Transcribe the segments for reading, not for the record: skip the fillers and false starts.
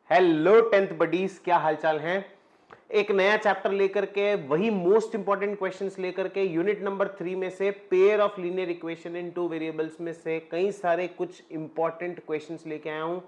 Hello tenth buddies, क्या हालचाल हैं। एक नया चैप्टर लेकर के वही मोस्ट इंपॉर्टेंट क्वेश्चंस लेकर के यूनिट नंबर 3 में से pair of linear equation in two variables में से कई सारे कुछ इंपॉर्टेंट क्वेश्चंस लेके आया हूं।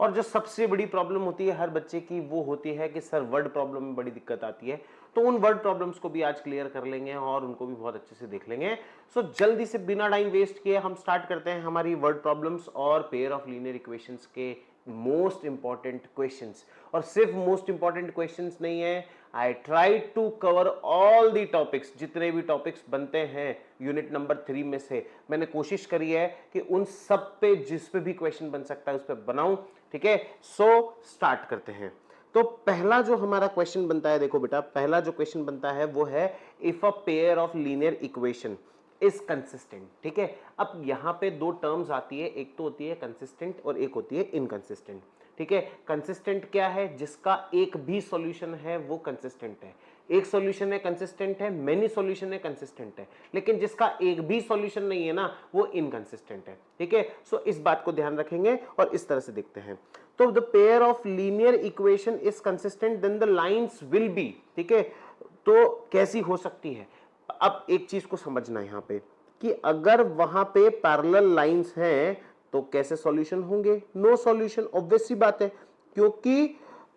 और जो सबसे बड़ी प्रॉब्लम होती है हर बच्चे की वो होती है कि सर वर्ड प्रॉब्लम में बड़ी दिक्कत आती है। तो उन वर्ड प्रॉब्लम्स को भी आज क्लियर कर लेंगे और उनको भी बहुत अच्छे से देख लेंगे। सो जल्दी से बिना टाइम वेस्ट किए हम स्टार्ट करते हैं हमारी वर्ड प्रॉब्लम्स और पेयर ऑफ लीनियर इक्वेशंस के मोस्ट इंपॉर्टेंट क्वेश्चंस। और सिर्फ मोस्ट इंपॉर्टेंट क्वेश्चंस नहीं है, I try to cover all the topics. जितने भी टॉपिक्स बनते हैं यूनिट नंबर 3 में से मैंने कोशिश करी है कि उन सब पे जिस पे भी क्वेश्चन बन सकता है उस पे बनाऊं। ठीक है, सो स्टार्ट करते हैं। तो पहला जो हमारा क्वेश्चन बनता है, देखो बेटा, पहला जो क्वेश्चन बनता है वो है if a pair of linear equation is consistent. ठीक है, अब यहां पे दो टर्म्स आती है, एक तो होती है कंसिस्टेंट और एक होती है इनकंसिस्टेंट। ठीक है, कंसिस्टेंट क्या है? जिसका एक भी सॉल्यूशन है वो कंसिस्टेंट है। एक सॉल्यूशन है कंसिस्टेंट है, मेनी सॉल्यूशन है कंसिस्टेंट है, लेकिन जिसका एक भी सॉल्यूशन नहीं है ना वो इनकंसिस्टेंट है। ठीक है, सो इस बात को ध्यान रखेंगे और इस तरह से देखते हैं। तो the pair of linear equation is consistent then the lines will be. ठीक है, तो कैसी हो सकती है? अब एक चीज को समझना यहां पे कि अगर वहां पे पैरेलल लाइंस हैं तो कैसे सॉल्यूशन होंगे? नो सॉल्यूशन, ऑब्वियस सी बात है, क्योंकि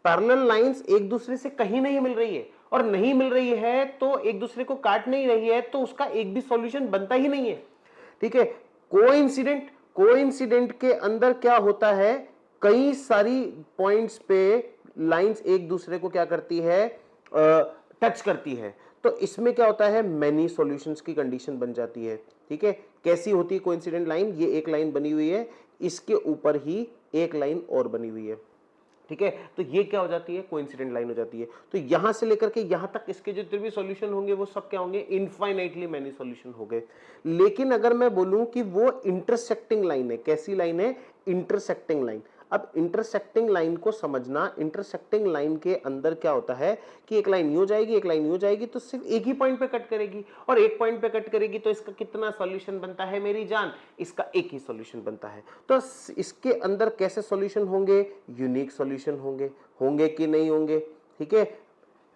पैरेलल लाइंस एक दूसरे से कहीं नहीं मिल रही है और नहीं मिल रही है तो एक दूसरे को काट नहीं रही है, तो उसका एक भी सॉल्यूशन बनता ही नहीं है। ठीक है, कोइंसिडेंट, कोइंसिडेंट के अंदर क्या होता है, कई सारी पॉइंट्स पे लाइंस एक दूसरे को क्या करती है, टच करती है, तो इसमें क्या होता है, मेनी सॉल्यूशंस की कंडीशन बन जाती है। ठीक है, कैसी होती है कोइंसिडेंट लाइन? ये एक लाइन बनी हुई है, इसके ऊपर ही एक लाइन और बनी हुई है। ठीक है, तो ये क्या हो जाती है, कोइंसिडेंट लाइन हो जाती है। तो यहां से लेकर के यहां तक इसके जितने भी सॉल्यूशन होंगे वो सब क्या होंगे, इनफाइनाइटली मेनी सॉल्यूशन हो गए। लेकिन अगर मैं बोलूं कि वो इंटरसेक्टिंग लाइन है, कैसी लाइन है, इंटरसेक्टिंग लाइन। अब इंटरसेक्टिंग लाइन को समझना, इंटरसेक्टिंग लाइन के अंदर क्या होता है कि एक लाइन यूं जाएगी, एक लाइन यूं जाएगी, तो सिर्फ एक ही पॉइंट पे कट करेगी, और एक पॉइंट पे कट करेगी तो इसका कितना सॉल्यूशन बनता है मेरी जान? इसका एक ही सॉल्यूशन बनता है। तो इसके अंदर कैसे सॉल्यूशन होंगे? यूनिक सॉल्यूशन होंगे। होंगे कि नहीं होंगे? ठीक है,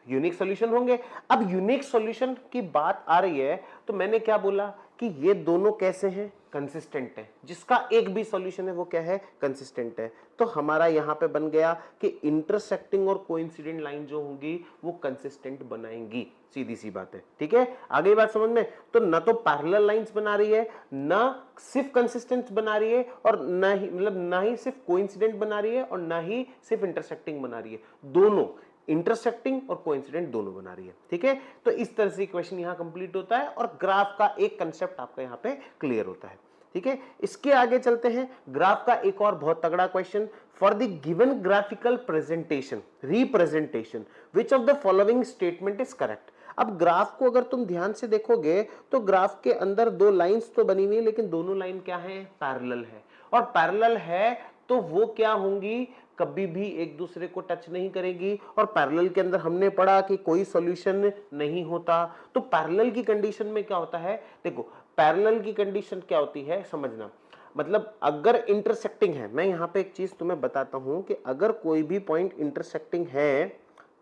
यूनिक सॉल्यूशन होंगे। अब यूनिक सॉल्यूशन की बात आ रही है तो मैंने क्या बोला कि ये दोनों कैसे हैं, कंसिस्टेंट है। जिसका एक भी सॉल्यूशन है वो क्या है, कंसिस्टेंट है। तो हमारा यहां पे बन गया कि इंटरसेक्टिंग और कोइंसिडेंट लाइन जो होंगी वो कंसिस्टेंट बनाएंगी, सीधी सी बात है। ठीक है, आगे बात समझ में? तो ना तो पैरेलल लाइंस बना रही है, ना सिर्फ कंसिस्टेंट बना रही है, और ना ही मतलब ना ही सिर्फ कोइंसिडेंट बना रही है और ना ही सिर्फ इंटरसेक्टिंग बना रही है, दोनों इंटरसेक्टिंग और कोइंसिडेंट दोनों बना रही है। ठीक है, तो इस तरह से क्वेश्चन यहां कंप्लीट होता है और ग्राफ का एक कंसेप्ट आपका यहां पे क्लियर होता है। ठीक है, इसके आगे चलते हैं। ग्राफ का एक और बहुत तगड़ा question, for the given graphical presentation representation which of the following statement is correct. अब ग्राफ को अगर तुम ध्यान से देखोगे तो ग्राफ के अंदर दो लाइंस तो बनी हुई है, लेकिन दोनों लाइन क्या है, पैरेलल है। और पैरेलल है तो वो क्या होंगी, कभी भी एक दूसरे को टच नहीं करेगी। और पैरेलल के अंदर हमने पढ़ा कि कोई सॉल्यूशन नहीं होता। तो पैरेलल की कंडीशन में क्या होता है, देखो पैरेलल की कंडीशन क्या होती है समझना, मतलब अगर इंटरसेक्टिंग है, मैं यहां पे एक चीज तुम्हें बताता हूं कि अगर कोई भी पॉइंट इंटरसेक्टिंग है,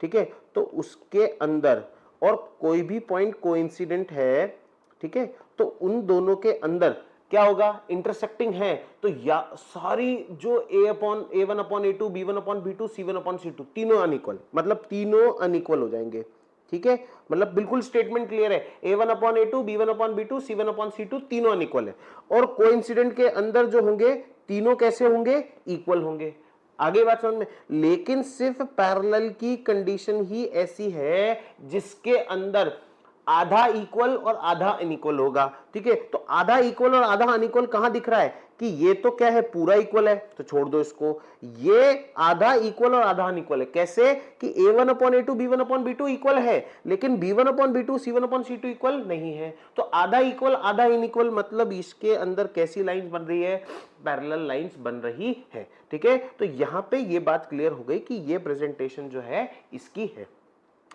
ठीक है, तो उसके अंदर और कोई भी पॉइंट कोइंसिडेंट है, ठीक है, तो उन दोनों के अंदर क्या होगा, इंटरसेक्टिंग है, तो या सारी जो a/a1/a2 b1/b2 c1/c2 तीनों अनइक्वल, मतलब तीनों अनइक्वल हो जाएंगे। ठीक है, मतलब बिल्कुल स्टेटमेंट क्लियर है, a1/a2 b1/b2 c1/c2 तीनों अनइक्वल है। और कोइंसिडेंट के अंदर जो होंगे तीनों कैसे होंगे, इक्वल होंगे। आगे बात समझ में? लेकिन सिर्फ पैरेलल की कंडीशन ही ऐसी है जिसके अंदर आधा इक्वल और आधा अनइक्वल होगा। ठीक है, तो आधा इक्वल और आधा अनइक्वल कहां दिख रहा है कि ये तो क्या है, पूरा इक्वल है, तो छोड़ दो इसको। ये आधा इक्वल और आधा अनइक्वल है, कैसे कि a1/a2 b1/b2 इक्वल है, लेकिन b1/b2 c1/c2 इक्वल नहीं है। तो आधा इक्वल आधा इनइक्वल, मतलब इसके अंदर कैसी लाइंस बन रही है, पैरेलल लाइंस बन रही है। ठीक है, तो यहां पे ये बात क्लियर हो गई कि ये प्रेजेंटेशन जो है इसकी है।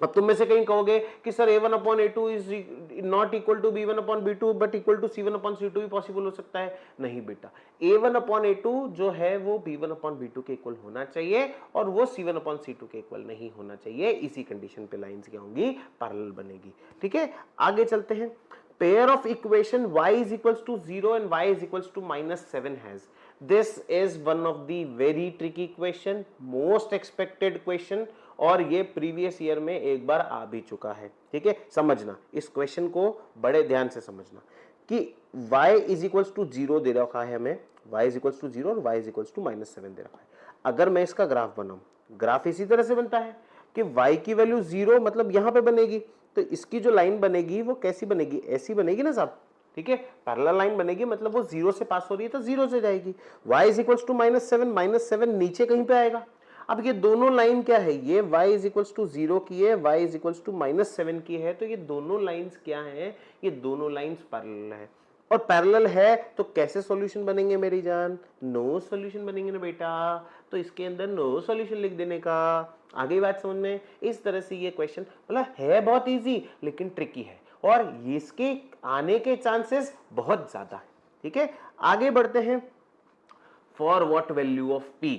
अब तुम में से कहीं कहोगे कि sir a1 upon a2 is not equal to b1 upon b2 but equal to c1 upon c2 भी पॉसिबल हो सकता है। नहीं बेटा, a1 अपॉन a2 जो है वो b1 अपॉन b2 के इक्वल होना चाहिए और वो c1 अपॉन c2 के इक्वल नहीं होना चाहिए। इसी कंडीशन पे लाइंस क्या होंगी, पैरेलल बनेगी। ठीक है, आगे चलते हैं। Pair of equation y is equals to 0 and y is equals to -7 has, this is one of the very tricky question, most expected question, और ये प्रीवियस ईयर में एक बार आ भी चुका है। ठीक है, समझना इस क्वेश्चन को, बड़े ध्यान से समझना कि y इज इक्वल्स टू 0 दे रखा है हमें, y इज इक्वल्स टू 0 और y इज इक्वल्स टू -7 दे रखा है। अगर मैं इसका ग्राफ बनाऊं, ग्राफ इसी तरह से बनता है कि y की वैल्यू 0 मतलब यहां पे बनेगी, तो इसकी जो लाइन बनेगी वो कैसी बनेगी, ऐसी बनेगी ना साहब। ठीक है, पैरेलल लाइन बनेगी, मतलब वो 0 से पास हो रही है तो 0 से जाएगी। y इज इक्वल्स टू -7 नीचे कहीं पे आएगा। अब ये दोनों लाइन क्या है, ये y इज इक्वल्स टू 0 की है, y इज इक्वल्स टू -7 की है, तो ये दोनों लाइंस क्या हैं, ये दोनों लाइंस पैरेलल है। और पैरेलल है तो कैसे सॉल्यूशन बनेंगे मेरी जान, नो सॉल्यूशन बनेंगे ना बेटा, तो इसके अंदर नो सॉल्यूशन लिख देने का। आगे बात समझ में, इस तरह से ये क्वेश्चन मतलब है बहुत इजी लेकिन ट्रिकी है और इसके आने के चांसेस बहुत ज्यादा है। ठीक है, आगे बढ़ते हैं। For what value of p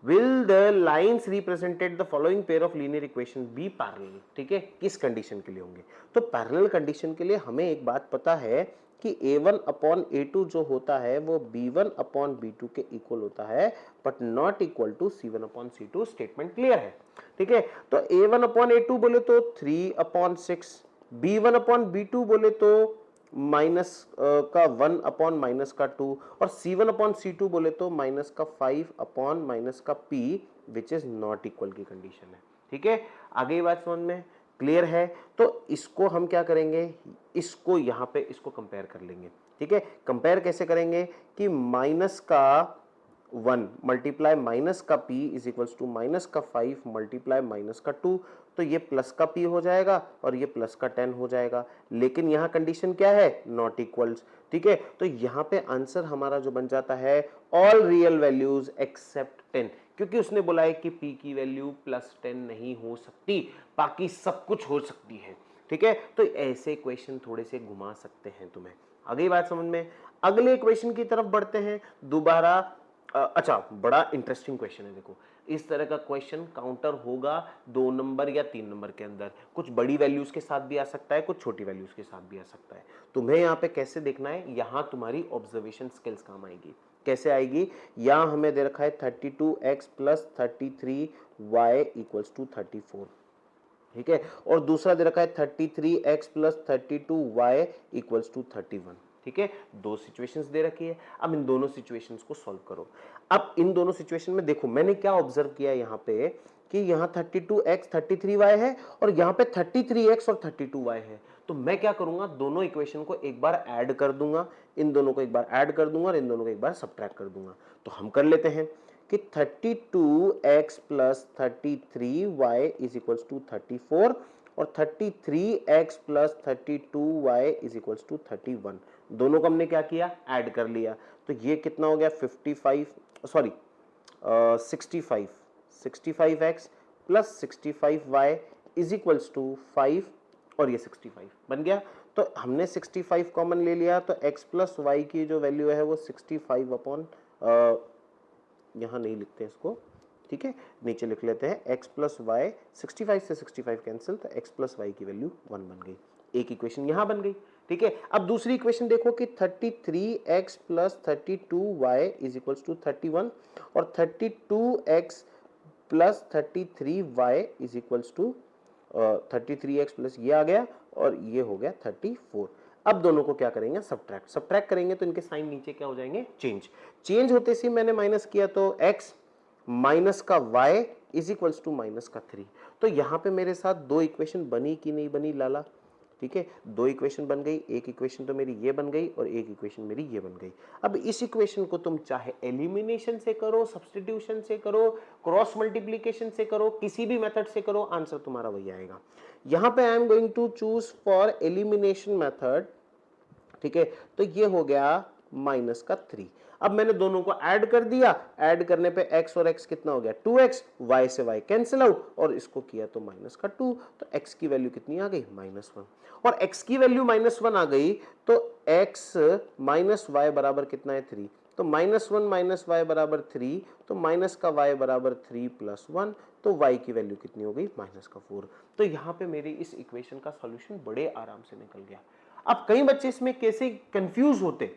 will the lines represented the following pair of linear equation be parallel। ठीक है, किस कंडीशन के लिए होंगे, तो पैरेलल कंडीशन के लिए हमें एक बात पता है कि a1 अपॉन a2 जो होता है वो b1 अपॉन b2 के इक्वल होता है but not equal to c1 upon c2। Statement clear है। ठीक है, तो a1 अपॉन a2 बोले तो 3 अपॉन 6, b1 अपॉन b2 बोले तो माइनस का 1 अपॉन माइनस का 2 और c1 अपॉन c2 बोले तो माइनस का 5 अपॉन माइनस का p which is not equal की कंडीशन है। ठीक है, आगे ये बात समझ में क्लियर है। तो इसको हम क्या करेंगे, इसको यहां पे इसको कंपेयर कर लेंगे। ठीक है, कंपेयर कैसे करेंगे कि माइनस का 1 मल्टीप्लाई माइनस का p is equals to minus का 5 मल्टीप्लाई माइनस का 2, तो ये प्लस का p हो जाएगा और ये प्लस का 10 हो जाएगा, लेकिन यहाँ कंडीशन क्या है, नॉट इक्वल्स। ठीक है, तो यहाँ पे आंसर हमारा जो बन जाता है ऑल रियल वैल्यूज एक्सेप्ट 10, क्योंकि उसने बोला है कि p की वैल्यू +10 नहीं हो सकती, बाकी सब कुछ हो सकती है। ठीक है, तो ऐसे क्वेश्चन थोड़े से घुमा सकते हैं तुम्हें। आगे बात समझ में, अगले क्वेश्चन की तरफ बढ़ते हैं दोबारा। अच्छा, बड़ा इंटरेस्टिंग क्वेश्चन है। देखो, इस तरह का क्वेश्चन काउंटर होगा 2 नंबर या 3 नंबर के अंदर, कुछ बड़ी वैल्यूज के साथ भी आ सकता है, कुछ छोटी वैल्यूज के साथ भी आ सकता है। तुम्हें यहाँ पे कैसे देखना है, यहाँ तुम्हारी ऑब्जर्वेशन स्किल्स काम आएगी। कैसे आएगी, यहाँ हमें दे रखा है 32x plus 33y equals to 34। ठीक है, और दूसरा दे रखा है 33x plus 32y equals to 31। ठीक है, दो सिचुएशंस दे रखी है। अब इन दोनों सिचुएशंस को सॉल्व करो। अब इन दोनों सिचुएशन में देखो मैंने क्या ऑब्जर्व किया यहाँ पे कि यहाँ 32x 33y है और यहाँ पे 33x और 32y है, तो मैं क्या करूंगा, दोनों इक्वेशन को एक बार ऐड कर दूंगा, इन दोनों को एक बार ऐड कर दूंगा और इन दोनों को एक बार सब्ट्रैक्ट कर दूंगा। तो हम कर लेते हैं कि 32x plus 33y is equals to 34 और 33x plus 32y is equals to 31। दोनों को हमने क्या किया, ऐड कर लिया, तो ये कितना हो गया 65x plus 65y is equals to 5 और ये 65 बन गया। तो हमने 65 कॉमन ले लिया, तो x प्लस वाई की जो वैल्यू है वो 65 अपॉन, यहाँ नहीं लिखते इसको, ठीक है, नीचे लिख लेते हैं x प्लस वाई, 65 से 65 कैंसिल, तो x प्लस वाई की वैल्यू 1 बन गई। एक इक्वेशन यहाँ बन गई। ठीक है, अब दूसरी इक्वेशन देखो कि 33x plus 32y is equals to 31 और 32x plus 33y is equals to 33x plus ये आ गया और ये हो गया 34। अब दोनों को क्या करेंगे, सब्ट्रैक्ट करेंगे, तो इनके साइन नीचे क्या हो जाएंगे, चेंज होते से मैंने माइनस किया, तो x माइनस का y is equals to minus का 3। तो यहाँ पे मेरे साथ दो इक्वेशन बनी कि नहीं बनी लाला। ठीक है, दो इक्वेशन बन गई, एक इक्वेशन तो मेरी ये बन गई और एक इक्वेशन मेरी ये बन गई। अब इस इक्वेशन को तुम चाहे एलिमिनेशन से करो, सब्स्टिट्यूशन से करो, क्रॉस मल्टीप्लिकेशन से करो, किसी भी मेथड से करो, आंसर तुम्हारा वही आएगा। यहाँ पे I am going to choose for elimination method. ठीक है, तो ये हो गया माइनस का 3। अब मैंने दोनों को ऐड कर दिया, ऐड करने पे x और x कितना हो गया 2x, y से y कैंसिल आउट और इसको किया तो माइनस का 2, तो x की वैल्यू कितनी आ गई -1 और x की वैल्यू -1 आ गई तो x माइनस y बराबर कितना है 3, तो -1 माइनस y बराबर 3, तो माइनस का y बराबर 3 + 1, तो y की वैल्यू कितनी हो गई -4। तो यहाँ पे मेरे इस इक्वेशन का सॉल्यूशन बड़े आराम से निकल गया। अब कई बच्चे इसमें कैसे कंफ्यूज होते,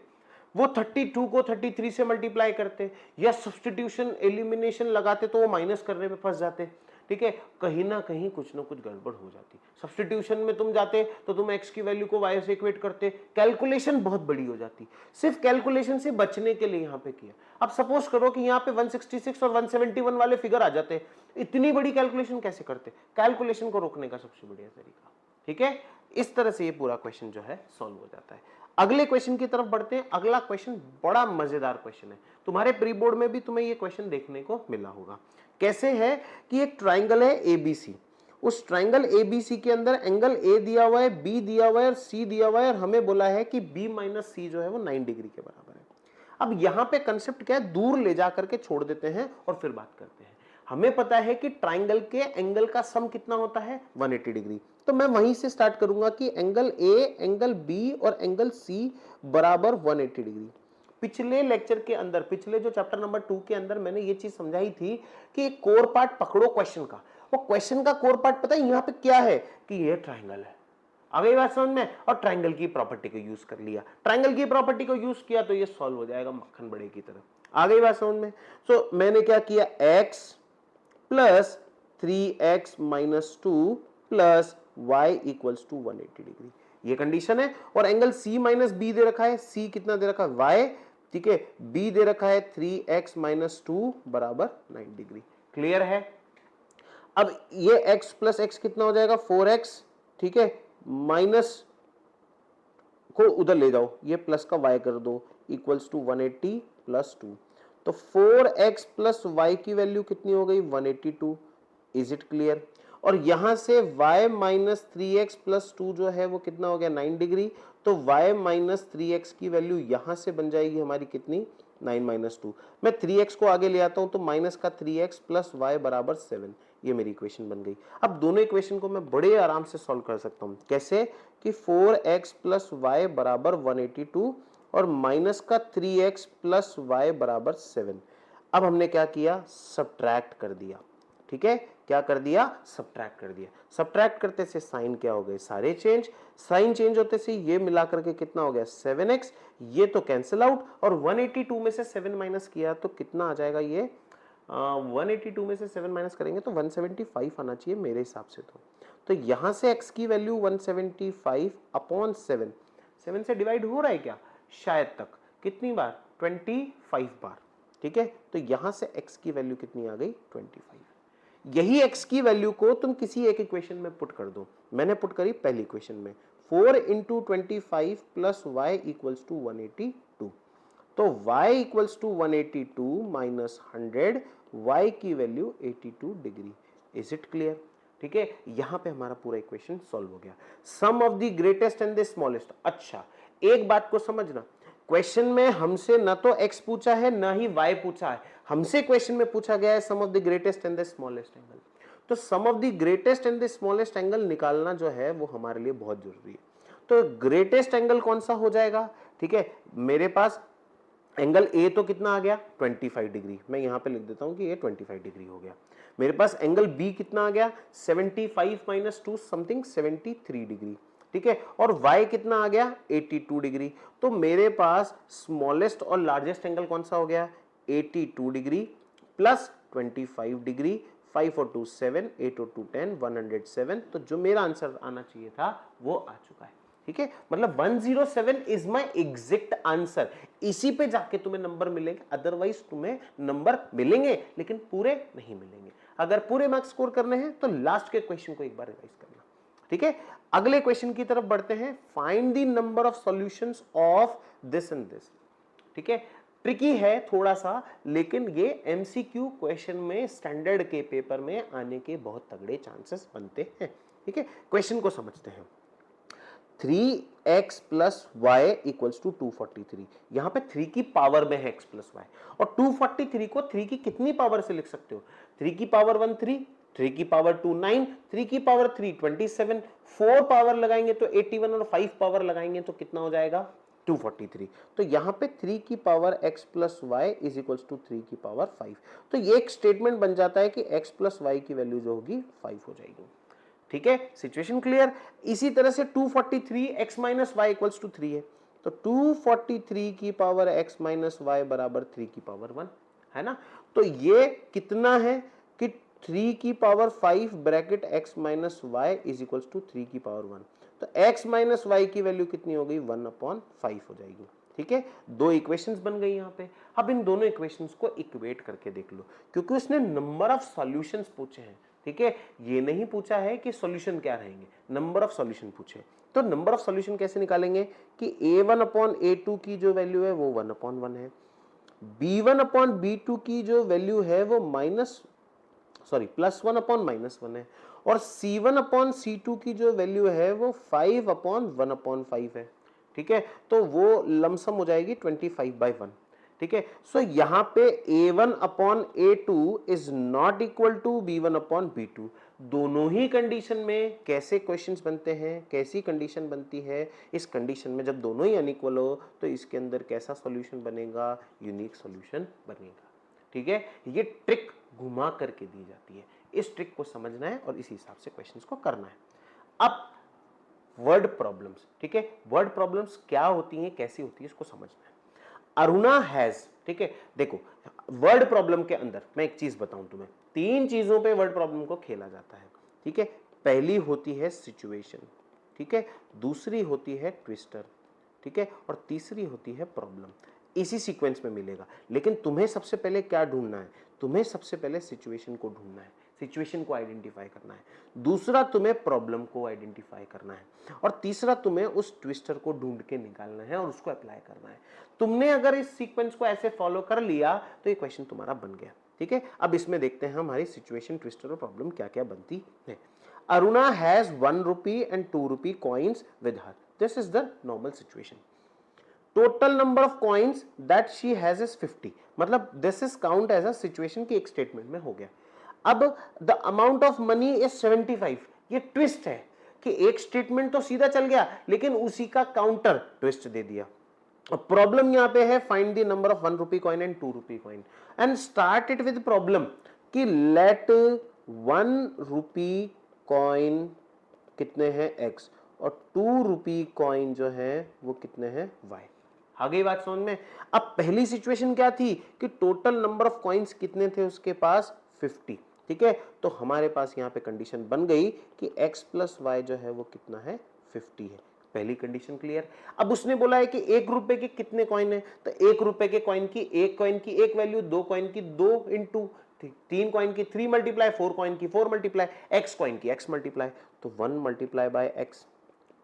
वो 32 को 33 से मल्टीप्लाई करते या सब्स्टिट्यूशन एलिमिनेशन लगाते तो वो माइनस करने में फंस जाते, ठीक है, कहीं ना कहीं कुछ ना कुछ गड़बड़ हो जाती। सब्स्टिट्यूशन में तुम जाते तो तुम x की वैल्यू को y से इक्वेट करते, कैलकुलेशन बहुत बड़ी हो जाती। सिर्फ कैलकुलेशन से बचने के लिए यहाँ पे किया। अब सपोज करो कि यहाँ पे 166 और 171 वाले फिगर आ जाते, इतनी बड़ी कैलकुलेशन कैसे करते? कैलकुलेशन को रोकने का सबसे बढ़िया तरीका, ठीक है। इस तरह से ये पूरा क्वेश्चन जो है सॉल्व हो जाता है। अगले क्वेश्चन की तरफ बढ़ते हैं। अगला क्वेश्चन बड़ा मजेदार क्वेश्चन है, तुम्हारे प्री बोर्ड में भी तुम्हें ये क्वेश्चन देखने को मिला होगा। कैसे है कि एक ट्राइंगल है एबीसी, उस ट्राइंगल एबीसी के अंदर एंगल ए दिया हुआ है, बी दिया हुआ है और सी दिया हुआ है और हमें बोला है कि बी माइनस सी जो है वो 9 डिग्री के बराबर है। अब यहां पे कंसेप्ट क्या है, दूर ले जा करके छोड़ देते हैं और फिर बात करते हैं। हमें पता है कि ट्राइंगल के एंगल का सम कितना होता है 180 डिग्री, तो मैं वहीं से स्टार्ट करूंगा कि एंगल ए, एंगल बी और एंगल सी बराबर 180 डिग्री। पिछले लेक्चर के अंदर, पिछले जो चैप्टर नंबर 2 के अंदर मैंने ये चीज समझाई थी कि कोर पार्ट पकड़ो क्वेश्चन का। वो क्वेश्चन का कोर पार्ट पता है यहाँ पे क्या है कि ये ट्राइंगल है। आ गई बात समझ में? और ट्राइंगल की प्रॉपर्टी को यूज कर लिया, ट्राइंगल की प्रॉपर्टी को यूज किया तो ये सॉल्व हो जाएगा मक्खन बड़े की तरह। आ गई बात समझ में? सो मैंने क्या किया, x plus 3x minus 2 plus y equals to 180 degree, ये कंडीशन है। और एंगल c माइनस बी दे रखा है, c कितना दे रखा है y, ठीक है, b दे रखा है 3x माइनस 2 बराबर 9 डिग्री। क्लियर है? अब ये x प्लस x कितना हो जाएगा 4x, ठीक है, माइनस को उधर ले जाओ, ये प्लस का y कर दो इक्वल्स टू 180 प्लस 2, तो 4x प्लस y की वैल्यू कितनी हो गई 182। Is it clear? और यहां से y माइनस 3x प्लस 2 जो है वो कितना हो गया 9 डिग्री, तो y माइनस 3x की वैल्यू यहां से बन जाएगी हमारी कितनी 9 माइनस 2। मैं 3x को आगे ले आता हूं तो माइनस का 3x प्लस y बराबर 7, ये मेरी इक्वेशन बन गई। अब दोनों इक्वेशन को मैं बड़े आराम से सॉल्व कर सकता हूं। कैसे कि 4x प्लस y बराबर 182 और माइनस का 3x प्लस y बराबर 7। अब हमने क्या किया, सब्ट्रैक्ट कर दिया, ठीक है, क्या कर दिया, सब्ट्रैक्ट कर दिया। सब्ट्रैक्ट करते से साइन क्या हो गए सारे चेंज, साइन चेंज होते से ये मिला करके कितना हो गया 7x, ये तो कैंसिल आउट और 182 में से 7 माइनस किया तो कितना आ जाएगा ये 182 में से 7 माइनस करेंगे तो 175 आना चाहिए मेरे हिसाब से। तो यहां से x की वैल्यू 175 अपॉन 7, 7 से डिवाइड हो रहा है क्या शायद तक, कितनी बार 25 बार, ठीक है, तो यहां से x की वैल्यू कितनी आ गई 25। यही x की वैल्यू को तुम किसी एक इक्वेशन में पुट कर दो। मैंने पुट करी पहली इक्वेशन में 4 into 25 plus Y equals to 182, तो y equals to 182 minus 100, y की value 82 degree. Is it clear? ठीक है, यहां पे हमारा पूरा इक्वेशन सॉल्व हो गया। Sum of the greatest and the smallest. अच्छा, एक बात को समझना, क्वेश्चन में हमसे ना तो x पूछा है ना ही y पूछा है, हमसे क्वेश्चन में पूछा गया है sum of the greatest and the smallest angle. तो sum of the greatest and the smallest angle निकालना जो है वो हमारे लिए बहुत जरूरी है। तो ग्रेटेस्ट एंगल कौन सा हो जाएगा, ठीक है, मेरे पास एंगल ए तो कितना आ गया 25 डिग्री, मैं यहां पे लिख देता हूं कि ये 25 डिग्री हो गया। मेरे पास एंगल बी कितना आ गया 75 माइनस 2 समथिंग 73 डिग्री, ठीक है, और y कितना आ गया 82 डिग्री। तो मेरे पास स्मॉलेस्ट और लार्जेस्ट एंगल कौन सा हो गया 82 डिग्री प्लस 25 डिग्री, 5 और 2 7, 8 और 2 10, 107। तो जो मेरा आंसर आना चाहिए था वो आ चुका है, ठीक है, मतलब 107 इज माय एग्जैक्ट आंसर। इसी पे जाके तुम्हें नंबर मिलेंगे, अदरवाइज तुम्हें नंबर मिलेंगे लेकिन पूरे नहीं मिलेंगे। अगर पूरे मार्क्स स्कोर करने हैं तो लास्ट के क्वेश्चन को एक बार रिवाइज करना, ठीक है। अगले क्वेश्चन की तरफ बढ़ते हैं। Find the number of solutions of this and this, ठीक है, ट्रिकी है थोड़ा सा, लेकिन ये एमसीक्यू क्वेश्चन में स्टैंडर्ड के पेपर में आने के बहुत तगड़े चांसेस बनते हैं, ठीक है। क्वेश्चन को समझते हैं। 3x plus Y equals to 243। यहां पे 3 की पावर में है x प्लस वाई, और 243 को 3 की कितनी पावर से लिख सकते हो? 3 की पावर 1 3, 3 की पावर 2 9, 3 की पावर 3 27, 4 पावर लगाएंगे तो 81 और 5 पावर लगाएंगे तो कितना हो जाएगा? 243। तो यहां पे 3 की power x plus Y is equals to 3 की पावर 5। तो ये एक स्टेटमेंट बन जाता है कि x प्लस वाई की वैल्यू जो होगी 5 हो जाएगी। ठीक है, सिचुएशन क्लियर। इसी तरह से 243 x minus Y equals to 3 है, तो 243 की पावर x माइनस वाई बराबर 3 की पावर 1 है ना। तो ये कितना है कि 3 की power 5 bracket x minus y is equals to 3 की पावर 1। तो x माइनस वाई की वैल्यू कितनी हो गई? 1/5 हो जाएगी। ठीक है, दो इक्वेशंस बन गई यहां पे। अब इन दोनों इक्वेशंस को इक्वेट करके देख लो, क्योंकि उसने नंबर ऑफ सॉल्यूशंस पूछे हैं। ठीक है, ये नहीं पूछा है कि सॉल्यूशन क्या रहेंगे, नंबर ऑफ सॉल्यूशन पूछे। तो नंबर ऑफ सॉल्यूशन कैसे निकालेंगे कि a1/a2 की जो वैल्यू है वो 1/1 है, b1/b2 की जो वैल्यू है वो +1/-1 है, और c1/c2 की जो वैल्यू है वो 5/1/5 है। ठीक है, तो वो लमसम हो जाएगी 25/1। ठीक है, सो यहां पे a1/a2 is not equal to b1/b2। दोनों ही कंडीशन में कैसे क्वेश्चंस बनते हैं, कैसी कंडीशन बनती है? इस कंडीशन में जब दोनों ही अनइक्वल हो तो इसके अंदर कैसा सॉल्यूशन बनेगा? यूनिक सॉल्यूशन बनेगा। ठीक है, ये ट्रिक घुमा करके दी जाती है, इस ट्रिक को समझना है और इसी हिसाब से क्वेश्चंस को करना है। अब वर्ड प्रॉब्लम्स, ठीक है, वर्ड प्रॉब्लम्स क्या होती हैं, कैसी होती है, इसको समझना है। अरुणा हैज, ठीक है, देखो वर्ड प्रॉब्लम के अंदर मैं एक चीज बताऊं तुम्हें, 3 चीजों पे वर्ड प्रॉब्लम को खेला जाता है। ठीक है, पहली होती है सिचुएशन, ठीक है, दूसरी होती है ट्विस्टर, ठीक है, और तीसरी होती है प्रॉब्लम। इसी सीक्वेंस में मिलेगा, लेकिन तुम्हें सबसे पहले क्या ढूंढना है? तुम्हें सबसे पहले सिचुएशन को ढूंढना है, सिचुएशन को आइडेंटिफाई करना है। दूसरा तुम्हें प्रॉब्लम को आइडेंटिफाई करना है, और तीसरा तुम्हें उस ट्विस्टर को ढूंढ के निकालना है और उसको अप्लाई करना है। तुमने अगर इस सीक्वेंस को ऐसे फॉलो कर लिया तो ये क्वेश्चन तुम्हारा बन गया। ठीक है, अब इसमें देखते हैं हमारी सिचुएशन, ट्विस्टर और प्रॉब्लम क्या क्या बनती है। Aruna has 1 rupee and 2 rupee coins with her. This is the normal situation. Total number of coins that she has is 50. मतलब this is count as a situation की एक स्टेटमेंट में हो गया। अब the amount of money is 75. ये twist है कि एक स्टेटमेंट तो सीधा चल गया, लेकिन उसी का काउंटर ट्विस्ट दे दिया। प्रॉब्लम यहां पे है find the number of 1 rupee coin and 2 rupee coin, and start it with problem कि लेट 1 rupee कॉइन कितने हैं x, और 2 rupee कॉइन जो है वो कितने हैं y। आ गई बात समझ में? अब पहली सिचुएशन क्या थी कि टोटल नंबर ऑफ कॉइन्स कितने थे उसके पास? 50। ठीक है, तो हमारे पास यहाँ पे कंडीशन बन गई कि x प्लस वाई जो है वो कितना है? 50 है। पहली कंडीशन क्लियर। अब उसने बोला है कि 1 रुपए के कितने कॉइन है, तो 1 रुपए के कॉइन की एक वैल्यू, 2 कॉइन की 2 इंटू 3 कॉइन की 3 मल्टीप्लाई, 4 कॉइन की 4 मल्टीप्लाई, x कॉइन की x मल्टीप्लाई, तो 1 multiply by x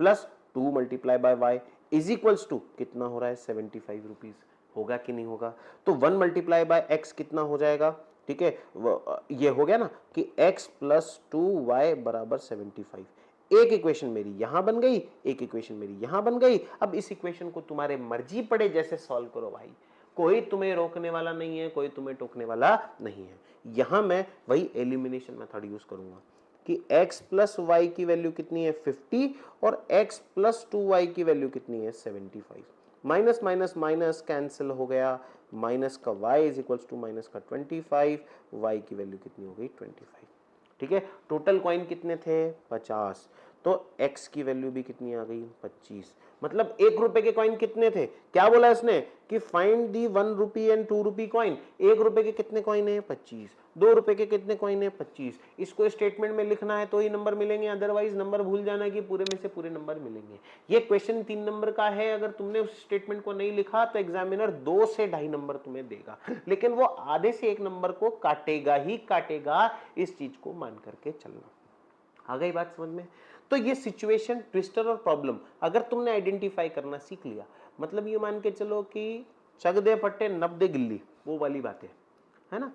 plus 2 multiply by y is equals to कितना हो रहा है? 75 रुपीज। होगा कि नहीं होगा? तो 1 मल्टीप्लाई बाय x कितना हो जाएगा? ठीक है, ये हो गया ना कि x प्लस 2y बराबर 75। एक इक्वेशन मेरी यहां बन गई, एक इक्वेशन मेरी यहां बन गई। अब इस इक्वेशन को तुम्हारे मर्जी पड़े जैसे सॉल्व करो भाई, कोई तुम्हें रोकने वाला नहीं है, कोई तुम्हें टोकने वाला नहीं है। यहां मैं वही एलिमिनेशन मेथड यूज करूंगा कि x प्लस वाई की वैल्यू कितनी है? 50, और x प्लस 2y की वैल्यू कितनी है? 75। माइनस माइनस माइनस कैंसिल हो गया, माइनस का y is equals to minus का 25, y की वैल्यू कितनी हो गई? 25। ठीक है, टोटल कॉइन कितने थे? 50, तो x की वैल्यू भी कितनी आ गई? 25। मतलब 1 रुपए के कॉइन कितने थे? क्या बोला इसने कि find the 1 rupee and 2 rupee coin. 1 रुपए के कितने कॉइन है? 25। 2 रुपए के कितने कॉइन है? 25। इसको स्टेटमेंट में लिखना है तो ही नंबर मिलेंगे, अदरवाइज नंबर भूल जाना कि पूरे में से पूरे नंबर मिलेंगे। ये क्वेश्चन 3 नंबर का है, अगर तुमने उस स्टेटमेंट को नहीं लिखा तो एग्जामिनर 2 से 2.5 नंबर तुम्हें देगा, लेकिन वो आधे से 1 नंबर को काटेगा ही काटेगा। इस चीज को मान करके चलना। आ गई बात समझ में? तो ये सिचुएशन, ट्विस्टर और प्रॉब्लम अगर तुमने आइडेंटिफाई करना सीख लिया, मतलब ये मान के चलो कि चक दे फट्टे नब दे गिल्ली, वो वाली बातें है ना।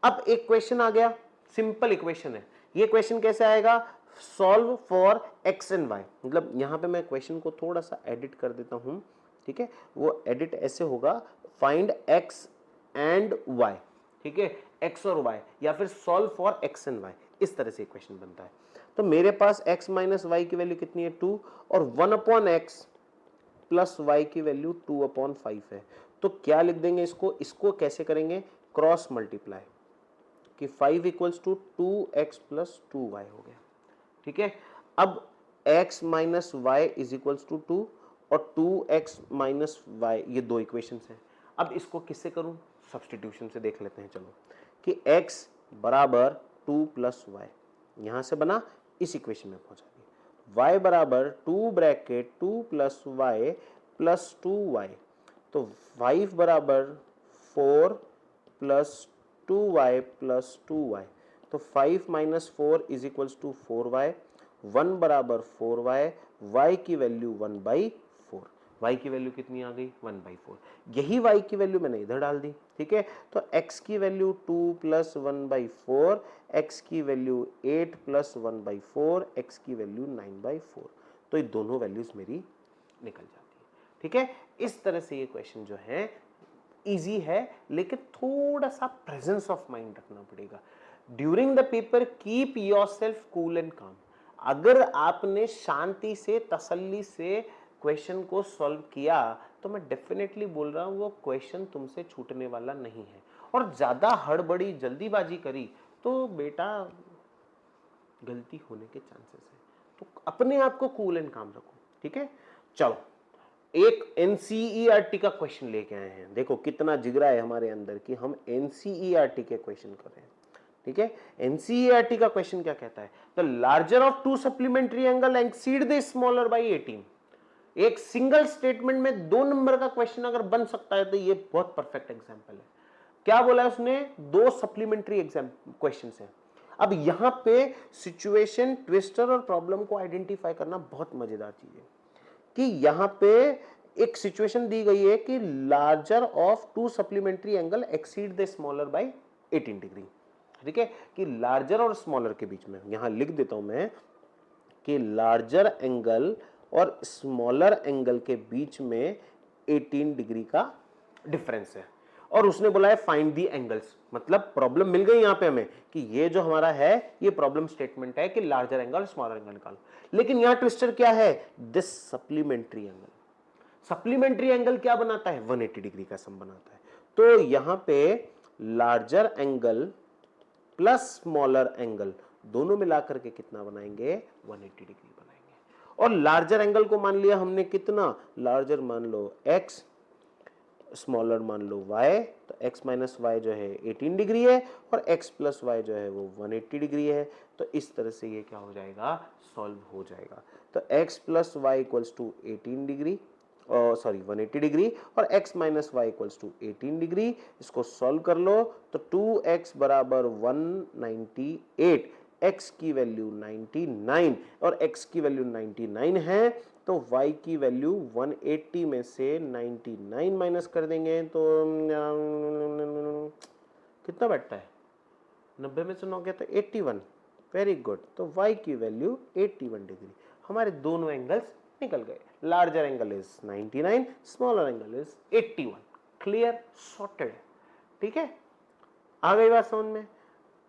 अब एक क्वेश्चन आ गया, सिंपल इक्वेशन है। ये क्वेश्चन कैसे आएगा? Solve for x and y, मतलब यहाँ पे मैं क्वेश्चन को थोड़ा सा एडिट कर देता हूँ, ठीक है, वो एडिट ऐसे होगा, फाइंड एक्स एंड वाई, ठीक है, एक्स और वाई, या फिर solve for x and y, इस तरह से क्वेश्चन बनता है। तो मेरे पास x माइनस वाई की वैल्यू कितनी है 2, और 1 अपॉन एक्स प्लस वाई की वैल्यू 2 अपॉन 5 है। तो क्या लिख देंगे इसको कैसे करेंगे, क्रॉस मल्टीप्लाई, कि 5 equals to 2x plus 2y हो गया, ठीक है। अब x minus y is equals to 2 और 2x माइनस वाई, ये दो इक्वेशंस हैं। अब इसको किससे करूं, सब्स्टिट्यूशन से देख लेते हैं, चलो, कि x बराबर 2 प्लस वाई, यहां से बना, इस इक्वेशन में पहुंचा दिया, y बराबर 2 bracket 2 plus y plus 2y, तो 5 बराबर 4 प्लस 2y प्लस 2y, तो 5 minus 4 is equals to 4y, 1 बराबर 4y, y की वैल्यू 1/4, y की वैल्यू कितनी आ गई 1/4, यही y की वैल्यू मैंने इधर डाल दी, ठीक है। तो x की वैल्यू 2 प्लस 1/4, x की वैल्यू 8 प्लस 1/4, x की वैल्यू 9/4, तो ये दोनों वैल्यूज मेरी निकल जाती है, ठीक है। इस तरह से ये क्वेश्चन जो है इजी है, लेकिन थोड़ा सा प्रेजेंस ऑफ माइंड रखना पड़ेगा। During the paper keep yourself cool and काम। अगर आपने शांति से, तसल्ली से क्वेश्चन को सॉल्व किया, तो मैं डेफिनेटली बोल रहा हूं वो क्वेश्चन तुमसे छूटने वाला नहीं है। और ज्यादा हड़बड़ी, जल्दीबाजी करी तो बेटा गलती होने के चांसेस है। तो अपने आप को कूल एंड काम रखो, ठीक है। चलो, एक एनसीईआरटी का क्वेश्चन लेके आए हैं, देखो कितना जिगरा है हमारे अंदर कि हम एनसीईआरटी के क्वेश्चन कर रहे हैं, ठीक है। एनसीईआरटी का क्वेश्चन क्या कहता है, the larger of to supplementary angle exceed the smaller by 18। एक सिंगल स्टेटमेंट में 2 नंबर का क्वेश्चन अगर बन सकता है तो ये बहुत परफेक्ट एग्जांपल है। क्या बोला है उसने, 2 सप्लीमेंट्री एग्जाम क्वेश्चन है। अब यहां पे सिचुएशन, ट्विस्टर और प्रॉब्लम को आइडेंटिफाई करना बहुत मजेदार चीज है, कि यहां पे एक सिचुएशन दी गई है कि larger of to supplementary angle exceed the smaller by 18 degree, ठीक है, कि लार्जर और स्मॉलर के बीच में, यहां लिख देता हूं मैं कि लार्जर एंगल और स्मॉलर एंगल के बीच में 18 डिग्री का डिफरेंस है, और उसने बोला है फाइंड दी एंगल्स। मतलब प्रॉब्लम मिल गई यहां पे हमें कि ये जो हमारा है ये प्रॉब्लम स्टेटमेंट है कि लार्जर एंगल स्मॉलर एंगल निकालो, लेकिन यहां ट्विस्टर क्या है, this supplementary angle. Supplementary angle क्या बनाता है, 180 डिग्री का सम बनाता है। तो यहां पे larger angle plus smaller angle दोनों मिलाकर के कितना बनाएंगे, 180 डिग्री बनाएंगे। और लार्जर एंगल को मान लिया हमने कितना, लार्जर मान लो x, स्मॉलर मान लो y, तो x माइनस वाई जो है 18 डिग्री है, और x प्लस वाई जो है वो 180 डिग्री है। तो इस तरह से ये क्या हो जाएगा, सॉल्व हो जाएगा। तो x plus Y equals to 18 degree, sorry 180 degree, और x minus Y equals to 18 degree. इसको सॉल्व कर लो तो 2x बराबर 198, x की वैल्यू 99 और x की वैल्यू 99 है, तो y की वैल्यू 180 में से 99 माइनस कर देंगे तो कितना बैठता है, 90 में से 9 गया तो 81। वेरी गुड, तो y की वैल्यू 81 डिग्री। हमारे दोनों एंगल्स निकल गए, larger angle is 99, smaller angle is 81। Clear, sorted, ठीक है। आ गई बात समझ में।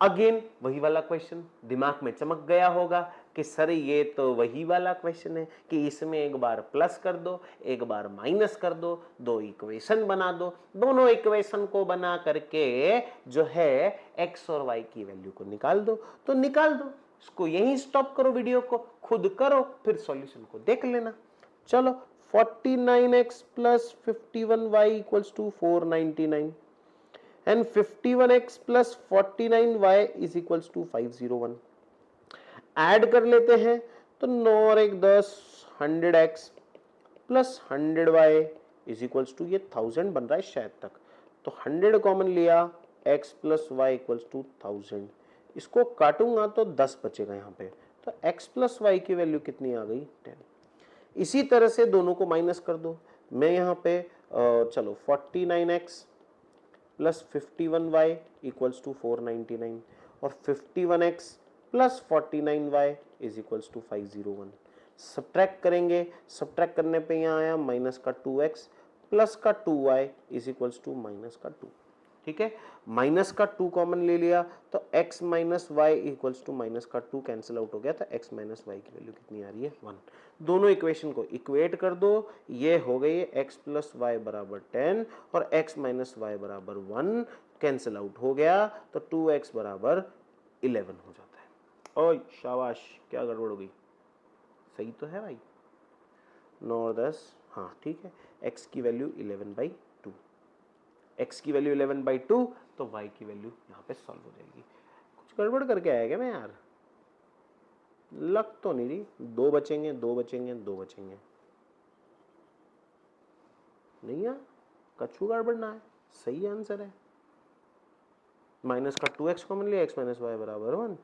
अगेन वही वाला क्वेश्चन दिमाग में चमक गया होगा कि सर ये तो वही वाला क्वेश्चन है कि इसमें एक बार प्लस कर दो, एक बार माइनस कर दो, दो इक्वेशन बना दो, दोनों इक्वेशन को बना करके जो है x और y की वैल्यू को निकाल दो। तो निकाल दो, इसको यहीं स्टॉप करो, वीडियो को खुद करो, फिर सॉल्यूशन को देख लेना। चलो, 49x plus 51y equals to 499 and 51x plus 49y is equals to 501। Add कर लेते हैं तो 9 और 1 10, 100x plus 100y is equals to, ये 1000 बन रहा है शायद तक, तो 100 कॉमन लिया, x plus Y equals to 1000। इसको काटूंगा तो 10 बचेगा यहाँ पे, तो x प्लस वाई की वैल्यू कितनी आ गई, 10। इसी तरह से दोनों को माइनस कर दो। मैं यहाँ पे चलो 49x plus 51y equals to 499 और 51x plus 49y is equals to 501। Subtract करेंगे, सब्ट्रैक्ट करने पे यहाँ आया माइनस का 2x प्लस का 2y is equals to minus का 2। ठीक है, माइनस का 2 कॉमन ले लिया तो x minus Y equals to minus का 2 कैंसिल आउट हो गया, तो x माइनस वाई की वैल्यू कितनी आ रही है 1। दोनों इक्वेशन को इक्वेट कर दो, ये हो गई है x प्लस वाई बराबर 10 और x माइनस वाई बराबर 1, कैंसिल आउट हो गया तो 2x बराबर 11 हो जाता है। ओए शाबाश, क्या गड़बड़ हो गई? सही तो है भाई, 9 और 10, हाँ ठीक है। x की वैल्यू 11/2, x की वैल्यू 11/2, तो y की वैल्यू यहाँ पे सॉल्व हो जाएगी। कुछ गड़बड़ करके आया क्या मैं यार? लग तो नहीं रही। 2 बचेंगे, 2 बचेंगे, 2 बचेंगे, नहीं यार कछु गड़बड़ ना है, सही आंसर है। माइनस का 2x कॉमन लिया, x माइनस वाई बराबर 1,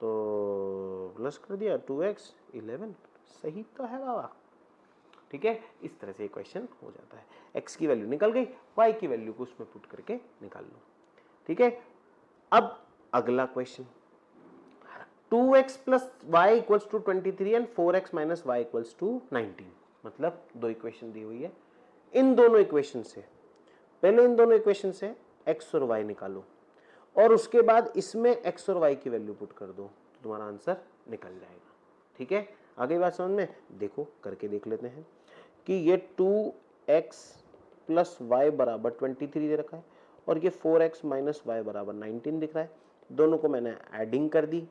तो प्लस कर दिया 2x 11, सही तो है बाबा। ठीक है, इस तरह से क्वेश्चन हो जाता है। x की वैल्यू निकल गई, y की वैल्यू को उसमें पुट करके निकाल लो। ठीक है, अब अगला question, 2x plus Y equals to 23 and 4x minus Y equals to 19। मतलब दो इक्वेशन दी हुई है, इन दोनों इक्वेशन से पहले इन दोनों इक्वेशन से x और y निकालो और उसके बाद इसमें x और y की वैल्यू पुट कर दो, तो तुम्हारा आंसर निकल जाएगा। ठीक है, आगे बात समझ में? देखो करके देख लेते हैं कि ये 2x प्लस वाई बराबर 23 दे रखा है और ये 4x माइनस वाई बराबर 19 दिख रहा है। दोनों को मैंने एडिंग कर दी,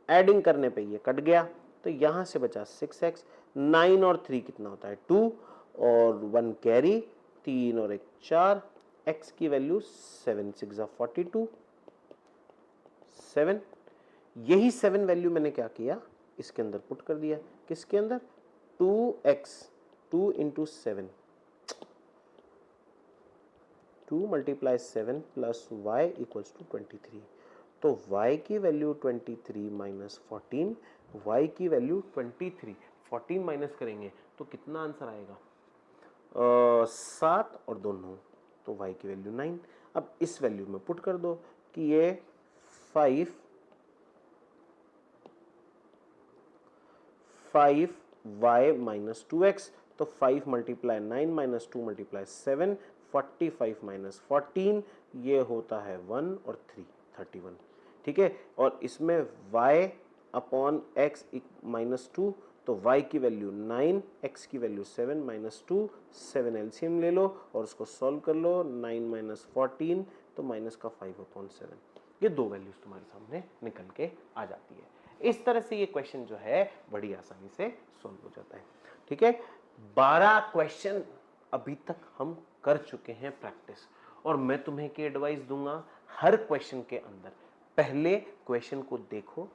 एडिंग करने पे ये कट गया तो यहां से बचा 6x, 9 और 3 कितना होता है 2 और 1 कैरी, 3 और 1 4, x की वैल्यू 7 6 42, 7। यही 7 वैल्यू मैंने क्या किया, इसके अंदर पुट कर दिया। किसके अंदर? 2x, 2 into 7, 2 multiply 7 plus Y equals to 23। तो y की वैल्यू 23 माइनस 14, y की वैल्यू 23, 14 माइनस करेंगे तो कितना आंसर आएगा? 7 और 2 9, तो y की वैल्यू 9। अब इस वैल्यू में पुट कर दो कि ये 5y माइनस 2x, तो 5 मल्टीप्लाई 9 माइनस 2 मल्टीप्लाई 7, 45 माइनस 14, ये होता है 1 और 3 31। ठीक है, और इसमें y अपॉन x माइनस 2, तो y की वैल्यू 9, x की वैल्यू 7 माइनस 2, 7 एलसीएम ले लो और उसको सॉल्व कर लो, 9 माइनस 14 तो माइनस का 5 अपॉन 7। ये दो वैल्यूज तुम्हारे सामने निकल के आ जाती है। इस तरह से ये क्वेश्चन जो है बड़ी आसानी से सॉल्व हो जाता है। ठीक है, 12 क्वेश्चन अभी तक हम कर चुके हैं प्रैक्टिस, और मैं तुम्हें की एडवाइस दूंगा, हर क्वेश्चन के अंदर पहले क्वेश्चन को देखो,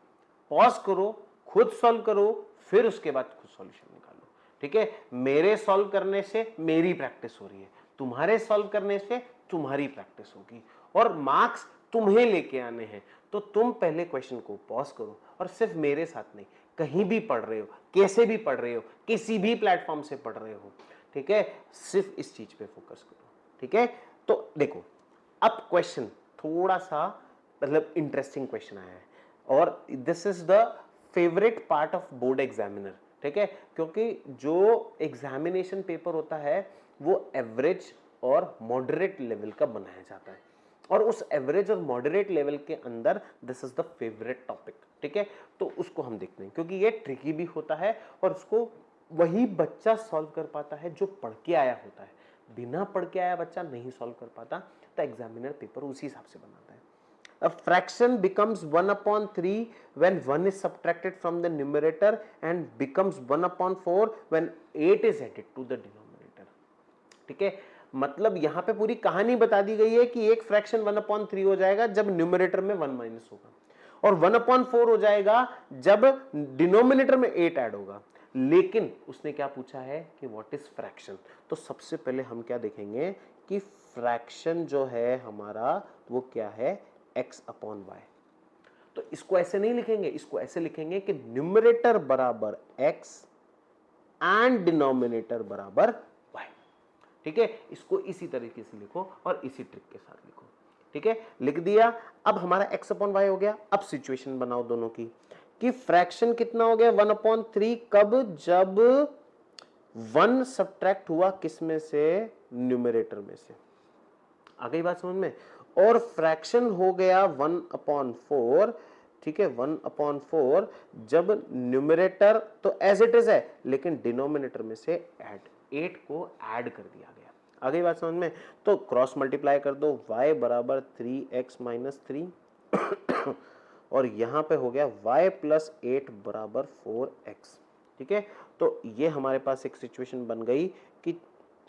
पॉज करो, खुद सॉल्व करो, फिर उसके बाद खुद सॉल्यूशन निकालो। ठीक है, मेरे सॉल्व करने से मेरी प्रैक्टिस हो रही है, तुम्हारे सॉल्व करने से तुम्हारी प्रैक्टिस होगी, और मार्क्स तुम्हें लेके आने हैं। तो तुम पहले क्वेश्चन को पॉज करो, और सिर्फ मेरे साथ नहीं, कहीं भी पढ़ रहे हो, कैसे भी पढ़ रहे हो, किसी भी प्लेटफॉर्म से पढ़ रहे हो, ठीक है, सिर्फ इस चीज पे फोकस करो। ठीक है, तो देखो अब क्वेश्चन थोड़ा सा मतलब इंटरेस्टिंग क्वेश्चन आया है, और this is the favourite part of board examiner. ठीक है, क्योंकि जो एग्जामिनेशन पेपर होता है वो एवरेज और मॉडरेट लेवल का बनाया जाता है, और उस एवरेज और मॉडरेट लेवल के अंदर this is the favourite topic. ठीक है, तो उसको हम देखते हैं, क्योंकि ये ट्रिकी भी होता है और उसको वही बच्चा सॉल्व कर पाता है जो पढ़ के आया होता है। बिना पढ़ के आया बच्चा नहीं सॉल्व कर पाता, तो एग्जामिनर पेपर उसी हिसाब से बनाता है। A fraction becomes 1/3 when 1 is subtracted from the numerator and becomes 1/4 when 8 is added to the denominator। ठीक है, मतलब यहां पे पूरी कहानी बता दी गई है कि एक फ्रैक्शन 1/3 हो जाएगा जब न्यूमरेटर में 1 माइनस होगा, और 1/4 हो जाएगा जब डिनोमिनेटर में 8 ऐड होगा। लेकिन उसने क्या पूछा है कि व्हाट इज फ्रैक्शन। तो सबसे पहले हम क्या देखेंगे कि फ्रैक्शन जो है हमारा वो क्या है, x/y। तो इसको ऐसे नहीं लिखेंगे, इसको ऐसे लिखेंगे कि न्यूमरेटर बराबर x एंड डिनोमिनेटर बराबर y। ठीक है, इसको इसी तरीके से लिखो और इसी ट्रिक के साथ लिखो। ठीक है, लिख दिया। अब हमारा x अपॉन वाई हो गया। अब सिचुएशन बनाओ दोनों की कि फ्रैक्शन कितना हो गया 1/3 कब, जब 1 सब्ट्रैक्ट हुआ किस में से, न्यूमरेटर में से। आ गई बात समझ में। और फ्रैक्शन हो गया 1/4, ठीक है, 1/4 जब न्यूमरेटर तो एज इट इज है, लेकिन डिनोमिनेटर में से ऐड 8 को ऐड कर दिया गया। आ गई बात समझ में। तो क्रॉस मल्टीप्लाई कर दो, y बराबर 3x - 3 और यहां पे हो गया y + 8 बराबर 4x। ठीक है, तो ये हमारे पास एक सिचुएशन बन गई कि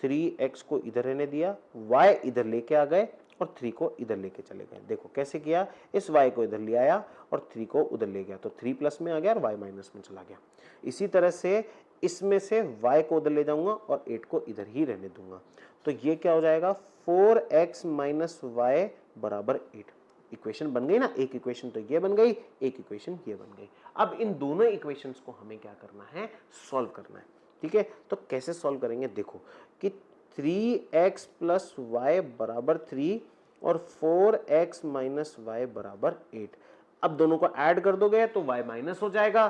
3x को इधर रहने दिया, y इधर लेके आ गए और 3 को इधर लेके चले गए। देखो कैसे किया, इस y को इधर ले आया और 3 को उधर ले गया, तो 3 प्लस में आ गया और y माइनस में चला गया। इसी तरह से इसमें से y को उधर ले जाऊंगा और 8 को इधर ही रहने दूंगा, तो ये क्या हो जाएगा 4x - y बराबर 8। इक्वेशन बन गई ना, एक इक्वेशन तो ये बन गई, एक इक्वेशन ये बन गई। अब इन दोनों इक्वेशंस को हमें क्या करना है, सॉल्व करना है। ठीक है, तो कैसे सॉल्व करेंगे, देखो कि 3x + y बराबर 3 और 4x - y बराबर 8। अब दोनों को ऐड कर दोगे तो y माइनस हो जाएगा।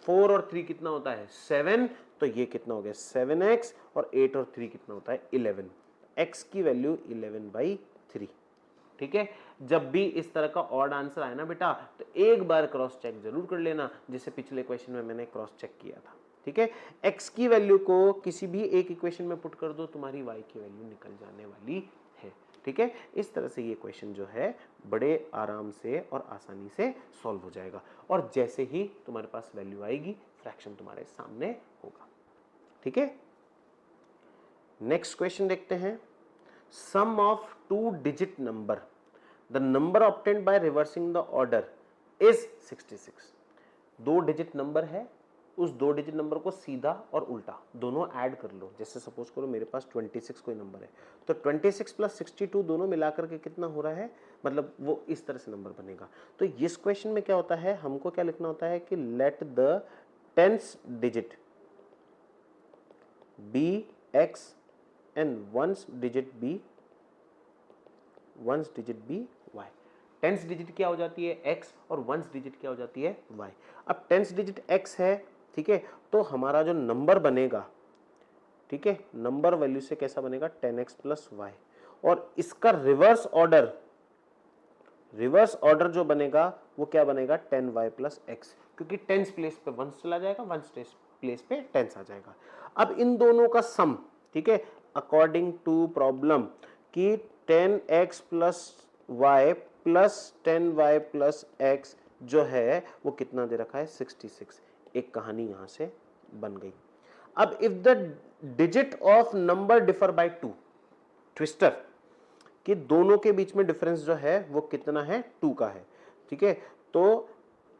4 और 3 कितना होता है 7, तो ये कितना हो गया 7x, और 8 और 3 कितना होता है 11। x की वैल्यू 11/3। ठीक है, जब भी इस तरह का ऑड आंसर आए ना बेटा, तो एक बार क्रॉस चेक जरूर कर लेना, जैसे पिछले क्वेश्चन में मैंने क्रॉस चेक किया था। ठीक है, x की वैल्यू को किसी भी एक इक्वेशन में पुट कर दो, तुम्हारी y की वैल्यू निकल जाने वाली है। ठीक है, इस तरह से ये क्वेश्चन जो है बड़े आराम से और आसानी से सॉल्व हो जाएगा, और जैसे ही तुम्हारे पास वैल्यू आएगी फ्रैक्शन तुम्हारे सामने होगा। ठीक है, नेक्स्ट क्वेश्चन देखते हैं। Sum of 2 digit number, the number obtained by reversing the order is 66। 2 digit number है, उस 2 डिजिट नंबर को सीधा और उल्टा दोनों ऐड कर लो। जैसे सपोज करो मेरे पास 26 कोई नंबर है, तो 26 + 62 दोनों मिलाकर के कितना हो रहा है, मतलब वो इस तरह से नंबर बनेगा। तो इस क्वेश्चन में क्या होता है, हमको क्या लिखना होता है कि let the 10th digit be x and 1st digit be y। 10th digit क्या हो जाती है x और 1st डिजिट क्या हो जाती है y। अब 10th डिजिट x है, ठीक है, तो हमारा जो नंबर बनेगा, ठीक है, नंबर वैल्यू से कैसा बनेगा 10x + y, और इसका रिवर्स ऑर्डर जो बनेगा वो क्या बनेगा 10y + x, क्योंकि 10th प्लेस पे 1 चला जाएगा, 1st प्लेस पे 10 आ जाएगा। अब इन दोनों का सम, ठीक है, अकॉर्डिंग टू प्रॉब्लम कि 10x + y + 10y + x जो है वो कितना दे रखा है 66। एक कहानी यहां से बन गई। अब if the digit of number differ by 2, twister कि दोनों के बीच में डिफरेंस जो है वो कितना है 2 का है। ठीक है, तो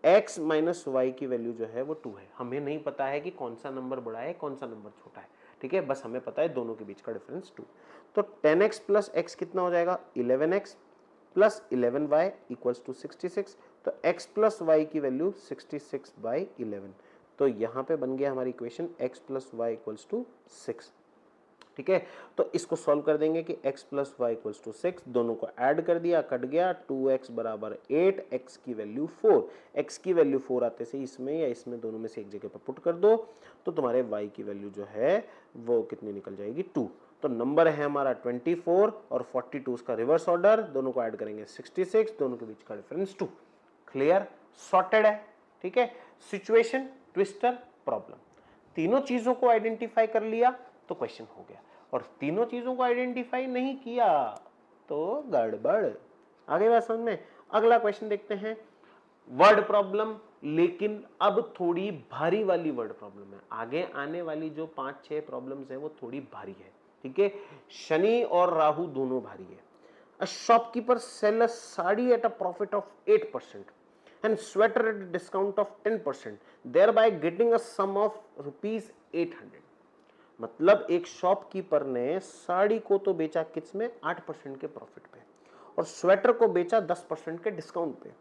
x - y की वैल्यू जो है वो 2 है। हमें नहीं पता है कि कौन सा नंबर बड़ा है कौन सा नंबर छोटा है, ठीक है, बस हमें पता है दोनों के बीच का डिफरेंस 2। तो 10x + x कितना हो जाएगा 11x + 11y = 66। तो x + y की वैल्यू 66/11। तो यहां पे बन गया हमारी इक्वेशन x + y = 6। ठीक है, तो इसको सॉल्व कर देंगे कि x + y = 6, दोनों को ऐड कर दिया, कट गया, 2x बराबर 8, x की वैल्यू 4। x की वैल्यू 4 आते से इसमें या इसमें दोनों में से एक जगह पर पुट कर दो, तो तुम्हारे y की वैल्यू जो है वो कितनी निकल जाएगी 2। तो नंबर है हमारा 24 और 42 उसका रिवर्स ऑर्डर, दोनों को ऐड करेंगे 66, दोनों के बीच का डिफरेंस 2। क्लियर, सॉर्टेड है। ठीक है, सिचुएशन, ट्विस्टर, प्रॉब्लम, तीनों चीजों को आइडेंटिफाई कर लिया तो क्वेश्चन हो गया, और तीनों चीजों को आइडेंटिफाई नहीं किया तो गड़बड़। आगे बात समझ में। अगला क्वेश्चन देखते हैं, वर्ड प्रॉब्लम, लेकिन अब थोड़ी भारी वाली वर्ड प्रॉब्लम है। आगे आने वाली जो 5-6 प्रॉब्लम्स है वो थोड़ी भारी है। ठीक है, शनि और राहु दोनों भारी है। A shopkeeper sell a sari at a profit of 8% and sweater at a discount of 10%, thereby getting a sum of ₹800। मतलब एक शॉपकीपर ने साड़ी को तो बेचा किस में 8% के प्रॉफिट पे, और स्वेटर को बेचा 10% के डिस्काउंट पे,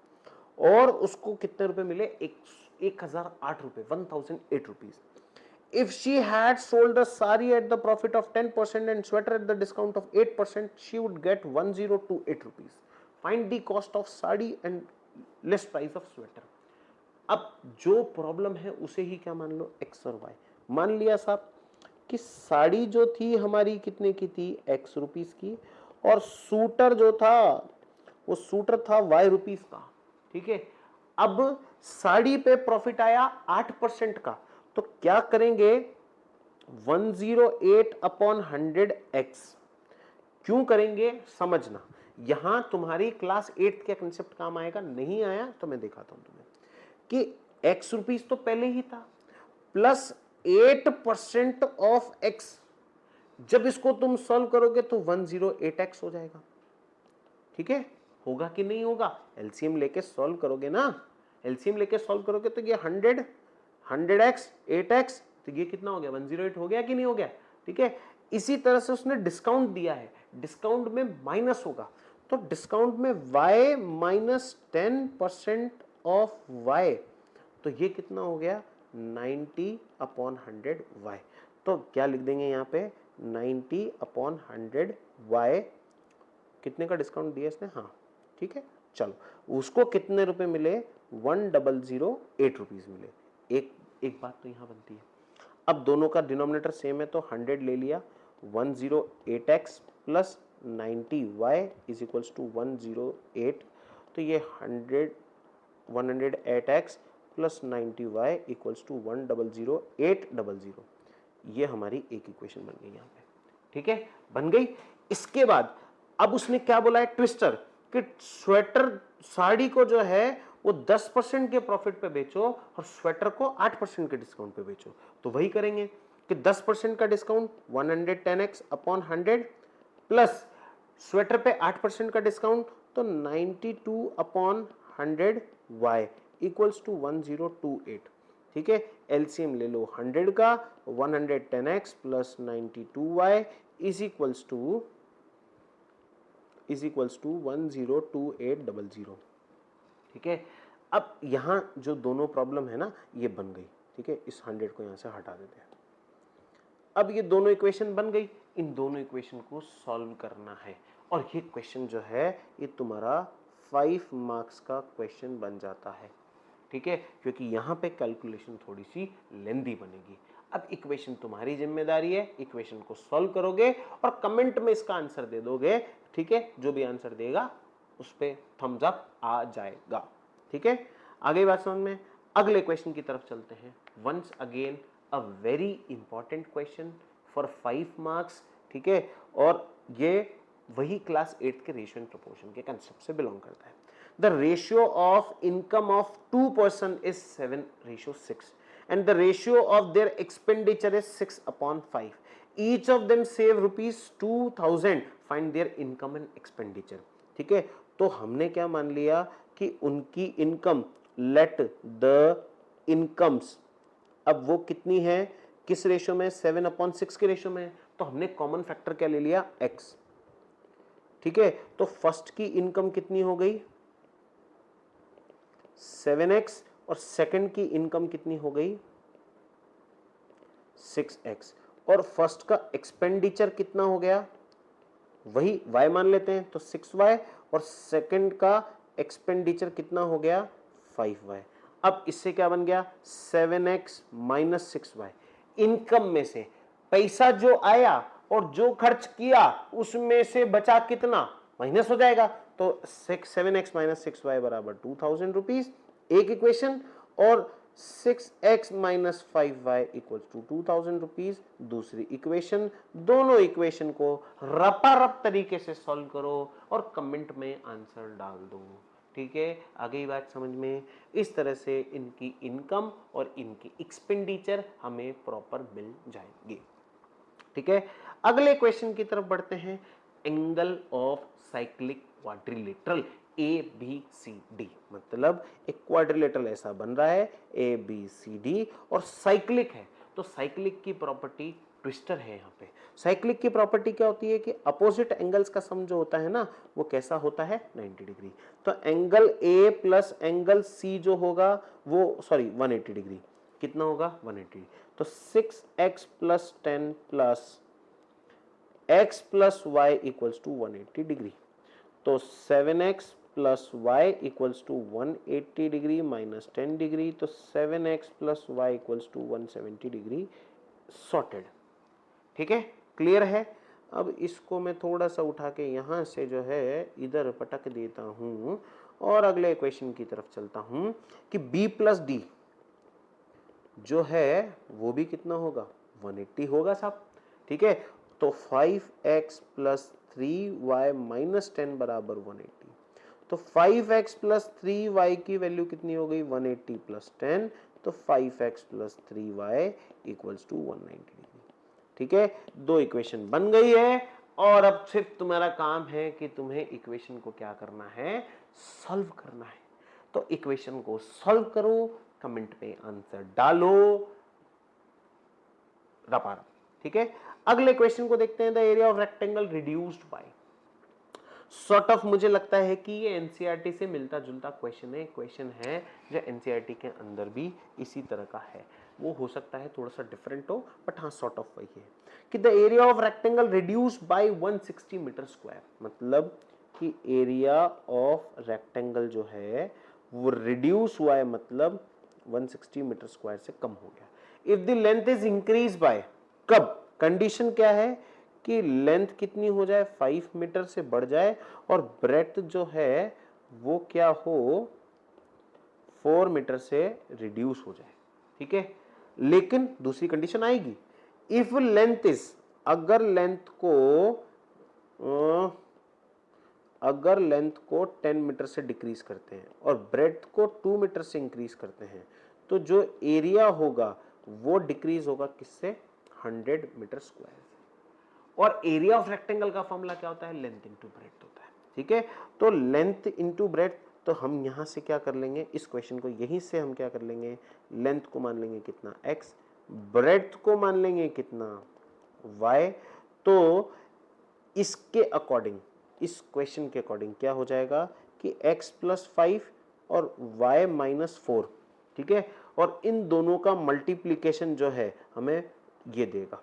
और उसको कितने रुपए मिले 1008 रुपए, 1008 rupees. If she had sold the sari at the profit of 10% and sweater at the discount of 8%, she would get 1028 rupees। Find the cost of sari and list price of sweater. अब जो problem है उसे ही क्या मान लो, x और Y मान लिया साहब कि साड़ी जो थी हमारी कितने की थी, एक्स रुपीस की, और सूटर जो था वो सूटर था वाई रुपीस का। ठीक है, अब साड़ी पे प्रॉफिट आया 8% का, तो क्या करेंगे 108 अपॉन 100x। क्यों करेंगे समझना, यहां तुम्हारी क्लास 8 का कंसेप्ट काम आएगा, नहीं आया तो मैं दिखाता हूं तुम्हें कि x रुपीस तो पहले ही था प्लस 8% ऑफ x। जब इसको तुम सॉल्व करोगे तो 108x हो जाएगा। ठीक है, होगा कि नहीं होगा, एलसीएम लेके सॉल्व करोगे ना, एलसीएम लेके सॉल्व करोगे तो ये 100x 8x, तो ये कितना हो गया 108 हो गया कि नहीं हो गया। ठीक है, इसी तरह से उसने डिस्काउंट दिया है, डिस्काउंट में माइनस होगा, तो डिस्काउंट में y माइनस 10% ऑफ y, तो ये कितना हो गया 90 अपॉन 100y। तो क्या लिख देंगे यहाँ पे 90 अपॉन 100y, कितने का डिस्काउंट दिया इसने, हाँ ठीक है। चलो उसको कितने रुपए मिले, 1008 रुपीज मिले। एक बात तो यहां बनती है, अब दोनों का डिनोमिनेटर सेम है तो 100 ले लिया, 108x plus 90y is equals to 108, तो ये 108x plus 90y equals to 100800, ये हमारी एक इक्वेशन बन गई यहाँ पे। ठीक है, बन गई। इसके बाद अब उसने क्या बोला है ट्विस्टर, कि स्वेटर साड़ी को जो है वो 10% के प्रॉफिट पे बेचो और स्वेटर को 8% के डिस्काउंट पे बेचो। तो वही करेंगे कि 10% का discount 110x upon 100 plus sweater पे 8% का डिस्काउंट तो 92 अपॉन 100y इक्वल्स टू 1028। ठीक है, एलसीएम ले लो 100 का, 110x plus 92y is equals to 102800। ठीक है, अब यहां जो दोनों प्रॉब्लम है ना ये बन गई। ठीक है, इस 100 को यहां से हटा देते हैं। अब ये दोनों इक्वेशन बन गई, इन दोनों इक्वेशन को सॉल्व करना है, और ये क्वेश्चन जो है ये तुम्हारा 5 मार्क्स का क्वेश्चन बन जाता है। ठीक है, क्योंकि यहां पे कैलकुलेशन थोड़ी सी लेंदी बनेगी। अब इक्वेशन तुम्हारी जिम्मेदारी है, इक्वेशन को सॉल्व करोगे और कमेंट में इसका आंसर दे दोगे। ठीक है, जो भी आंसर देगा उस पे थम्स अप आ जाएगा। ठीक है, आगे बात समझ में। अगले क्वेश्चन की तरफ चलते हैं। Once again a very important question for 5 marks. ठीक है, और ये वही क्लास 8 के रेशियो एंड प्रोपोर्शन के कंसेप्ट से बिलोंग करता है। The ratio of income of 2 person is 7:6 and the ratio of their expenditure is 6/5. Each of them save ₹2000. Find their income and expenditure. ठीक है, तो हमने क्या मान लिया कि उनकी इनकम, लेट द इनकम्स, अब वो कितनी है, किस रेशियो में, 7/6 के रेशियो में, तो हमने कॉमन फैक्टर क्या ले लिया, x। ठीक है, तो फर्स्ट की इनकम कितनी हो गई 7x, और सेकंड की इनकम कितनी हो गई 6x, और फर्स्ट का एक्सपेंडिचर कितना हो गया, वही y मान लेते हैं तो 6y, और सेकंड का एक्सपेंडिचर कितना हो गया 5y। अब इससे क्या बन गया 7x माइनस 6y। इनकम में से पैसा जो आया और जो खर्च किया उसमें से बचा कितना माइनस हो जाएगा, तो 7x माइनस 6y बराबर 2000 रुपीज, एक इक्वेशन, और 6x minus 5y equal to 2000 rupees दूसरी इक्वेशन। दोनों इक्वेशन को रपारप तरीके से सॉल्व करो और कमेंट में आंसर डाल दो। ठीक है, आगे बात समझ में। इस तरह से इनकी इनकम और इनकी एक्सपेंडिचर हमें प्रॉपर मिल जाएंगे। ठीक है, अगले क्वेश्चन की तरफ बढ़ते हैं। Angle of cyclic quadrilateral ABCD, मतलब एक क्वाड्रिलेटरल ऐसा बन रहा है ABCD और साइक्लिक है, तो साइक्लिक की प्रॉपर्टी ट्विस्टर है। यहाँ पे साइक्लिक की प्रॉपर्टी क्या होती है कि अपोजिट एंगल्स का सम जो होता है ना वो कैसा होता है 90 डिग्री। तो angle A plus angle C जो होगा वो 180 डिग्री, कितना होगा 180। तो 6x plus 10 plus x plus y equals to 180 degree. तो 7x plus Y equals to 180 degree minus 10 degree, तो 7x plus Y equals to 170 degree. Sorted. ठीक है, क्लियर है। अब इसको मैं थोड़ा सा उठा के यहां से जो है इधर पटक देता हूं और अगले इक्वेशन की तरफ चलता हूं कि b प्लस डी जो है वो भी कितना होगा, 180 होगा साहब। ठीक है, तो 5x प्लस 3y माइनस 10 बराबर 180। तो 5x प्लस 3y की वैल्यू कितनी हो गई, 180 प्लस 10, तो 5x plus 3y equals to 190 degree. ठीक है, दो इक्वेशन बन गई है और अब सिर्फ तुम्हारा काम है कि तुम्हें इक्वेशन को क्या करना है, सॉल्व करना है। तो इक्वेशन को सॉल्व करो, कमेंट पे आंसर डालो रपार। ठीक है, अगले क्वेश्चन को देखते हैं। The area of rectangle reduced bye, sort of मुझे लगता है कि ये एनसीईआरटी से मिलता जुलता क्वेश्चन है जो एनसीईआरटी के अंदर भी इसी तरह का है। वो हो सकता है थोड़ा सा डिफरेंट हो, बट हाँ सॉर्ट ऑफ वही है कि the area of rectangle reduced by 160 metre square, मतलब कि एरिया ऑफ रेक्टेंगल जो है वो रिड्यूस हुआ है, मतलब 160 मीटर स्क्वायर से कम हो गया। If the length is increase by, कब, कंडीशन क्या है कि लेंथ कितनी हो जाए, 5 मीटर से बढ़ जाए और ब्रेथ जो है वो क्या हो, 4 मीटर से रिड्यूस हो जाए। ठीक है, लेकिन दूसरी कंडीशन आएगी, इफ लेंथ इज, अगर लेंथ को 10 मीटर से डिक्रीज करते हैं और ब्रेथ को 2 मीटर से इंक्रीज करते हैं, तो जो एरिया होगा वो डिक्रीज होगा किससे, 100 मीटर स्क्वायर। और एरिया ऑफ रेक्टेंगल का फॉर्मूला क्या होता है, लेंथ इनटू ब्रेथ होता है। ठीक है, तो लेंथ इनटू ब्रेथ, तो हम यहां से क्या कर लेंगे, इस क्वेश्चन को यहीं से हम क्या कर लेंगे, लेंथ को मान लेंगे कितना x, ब्रेथ को मान लेंगे कितना y। तो इसके अकॉर्डिंग, इस क्वेश्चन के अकॉर्डिंग क्या हो जाएगा कि x प्लस 5 और y माइनस 4। ठीक है, और इन दोनों का मल्टीप्लीकेशन जो है हमें ये देगा।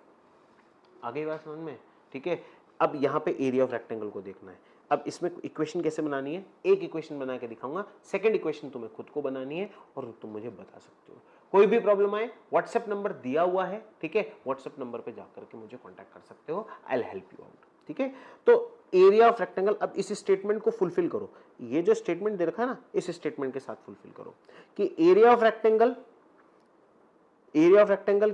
आगे बात समझ में। ठीक है, अब यहां पे एरिया ऑफ रेक्टेंगल को देखना है। अब इसमें इक्वेशन कैसे बनानी है, एक इक्वेशन बना के दिखाऊंगा, सेकंड इक्वेशन तुम्हें खुद को बनानी है और तुम मुझे बता सकते हो। कोई भी प्रॉब्लम आए, व्हाट्सएप नंबर दिया हुआ है। ठीक है, व्हाट्सएप नंबर पे जाकर के मुझे कांटेक्ट कर सकते हो, I will help you out. ठीक है, तो एरिया ऑफ रेक्टेंगल, अब इस स्टेटमेंट को फुलफिल करो, ये जो स्टेटमेंट दे रखा है ना, इस स्टेटमेंट के साथ फुलफिल करो कि एरिया ऑफ रेक्टेंगल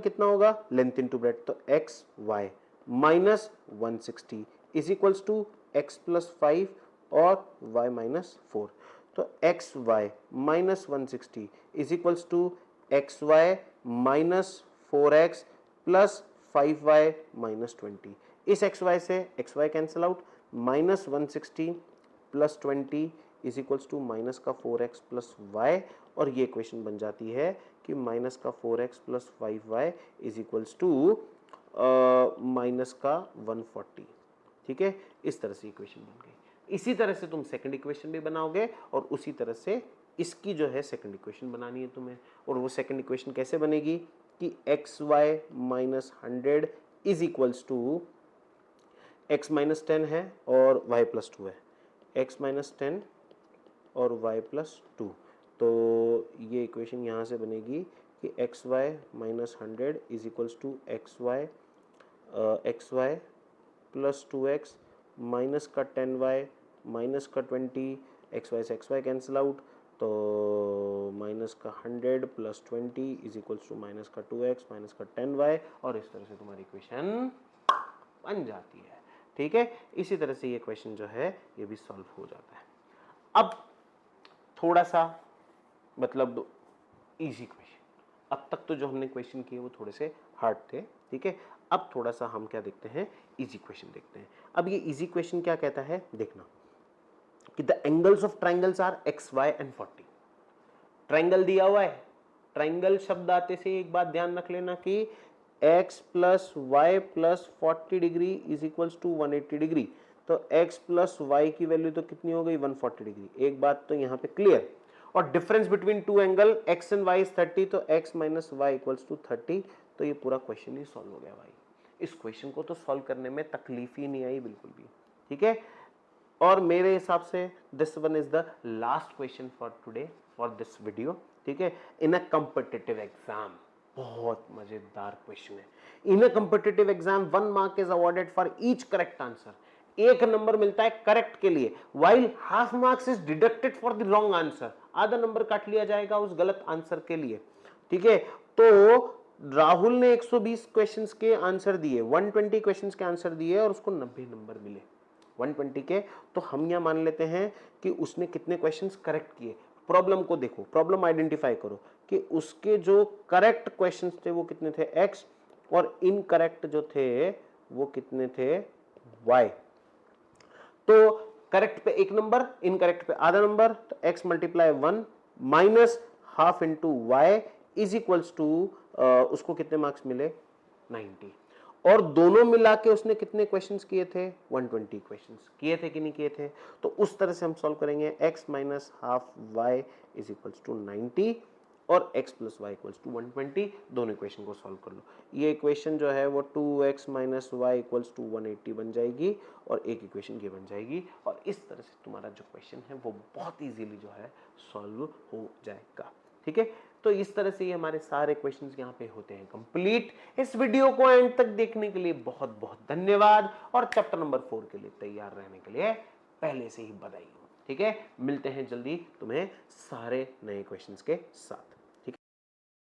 कितना होगा, लेंथ इनटू ब्रेथ, तो x y minus 160 is equals to x plus 5 और y माइनस 4। तो x y minus 160 is equals to x y minus 4x plus 5y minus 20। इस एक्स वाई से x y cancel out, minus 160 plus 20 is equals to minus का 4x plus y, और ये equation बन जाती है कि माइनस का 4x plus 5y is equals to minus का 140। ठीक है, इस तरह से इक्वेशन बन गई। इसी तरह से तुम सेकंड इक्वेशन भी बनाओगे और उसी तरह से इसकी जो है सेकंड इक्वेशन बनानी है तुम्हें। और वो सेकंड इक्वेशन कैसे बनेगी कि x y minus 100 is equals to x minus 10 है और वाई प्लस 2 है, एक्स माइनस 10 और वाई प्लस 2। तो ये इक्वेशन यहाँ से बनेगी कि x y minus 100 is equals to x y plus 2x minus का 10y माइनस का 20, एक्स वाई से एक्स वाई कैंसिल आउट, तो माइनस का 100 plus 20 is equals to minus का 2x माइनस का 10y, और इस तरह से तुम्हारी इक्वेशन बन जाती है। ठीक है, इसी तरह से ये क्वेश्चन जो है ये भी सॉल्व हो जाता है। अब थोड़ा सा मतलब इजी क्वेश्चन, अब तक तो जो हमने क्वेश्चन किए वो थोड़े से हार्ड थे। ठीक है, अब थोड़ा सा हम क्या देखते हैं, इजी क्वेश्चन देखते हैं। अब ये इजी क्वेश्चन क्या कहता है, देखना कि the angles of triangles are x y and 40। Triangle दिया हुआ है, ट्राइंगल शब्द आते से एक बात ध्यान रख लेना कि x plus y plus 40 degree is equals to 180 degree. तो x प्लस वाई की वैल्यू तो कितनी हो गई, 140 डिग्री। एक बात तो यहाँ पे क्लियर, और difference between two angle x and y is 30, तो x minus Y equals to 30। तो ये पूरा क्वेश्चन ही सॉल्व हो गया भाई। इस क्वेश्चन को तो सॉल्व करने में तकलीफ ही नहीं आई बिल्कुल भी। ठीक है, और मेरे हिसाब से this one is the last question for today for this video, ठीक है। इन अ कॉम्पिटिटिव एग्जाम, बहुत मजेदार क्वेश्चन है। In a competitive exam 1 mark is awarded for each correct answer, एक नंबर मिलता है करेक्ट के लिए, while half marks is deducted for the wrong answer, आधा नंबर काट लिया जाएगा उस गलत आंसर के लिए, ठीक है। तो राहुल ने 120 क्वेश्चंस के आंसर दिए, 120 क्वेश्चंस के आंसर दिए और उसको 90 नंबर मिले 120 के। तो हम यहां मान लेते हैं कि उसने कितने क्वेश्चंस करेक्ट किए। प्रॉब्लम को देखो, प्रॉब्लम आइडेंटिफाई करो कि उसके जो करेक्ट क्वेश्चंस थे वो कितने थे x, और इनकरेक्ट जो थे वो कितने थे y। तो करेक्ट पे एक नंबर, इनकरेक्ट पे आधा नंबर, तो x multiply 1 minus half into y is equals to उसको कितने मार्क्स मिले 90। और दोनों मिला के उसने कितने क्वेश्चंस किए थे 120 क्वेश्चंस किए थे कि नहीं किए थे। तो उस तरह से हम सॉल्व करेंगे, x minus half y is equals to 90 और x plus Y equals to 120, दोनों इक्वेशन को सॉल्व कर लो। ये इक्वेशन जो है वो 2x minus Y equals to 180 बन जाएगी और एक इक्वेशन ये बन जाएगी, और इस तरह से तुम्हारा जो क्वेश्चन है वो बहुत इजीली जो है सॉल्व हो जाएगा, ठीक है। तो इस तरह से ये हमारे सारे क्वेश्चंस यहाँ पे होते हैं कंप्लीट। इस वीडियो को एंड तक देखने के लिए बहुत बहुत धन्यवाद, और चैप्टर नंबर 4 के लिए तैयार रहने के लिए पहले से ही बधाई हो, ठीक है। मिलते हैं जल्दी तुम्हें सारे नए क्वेश्चंस के साथ।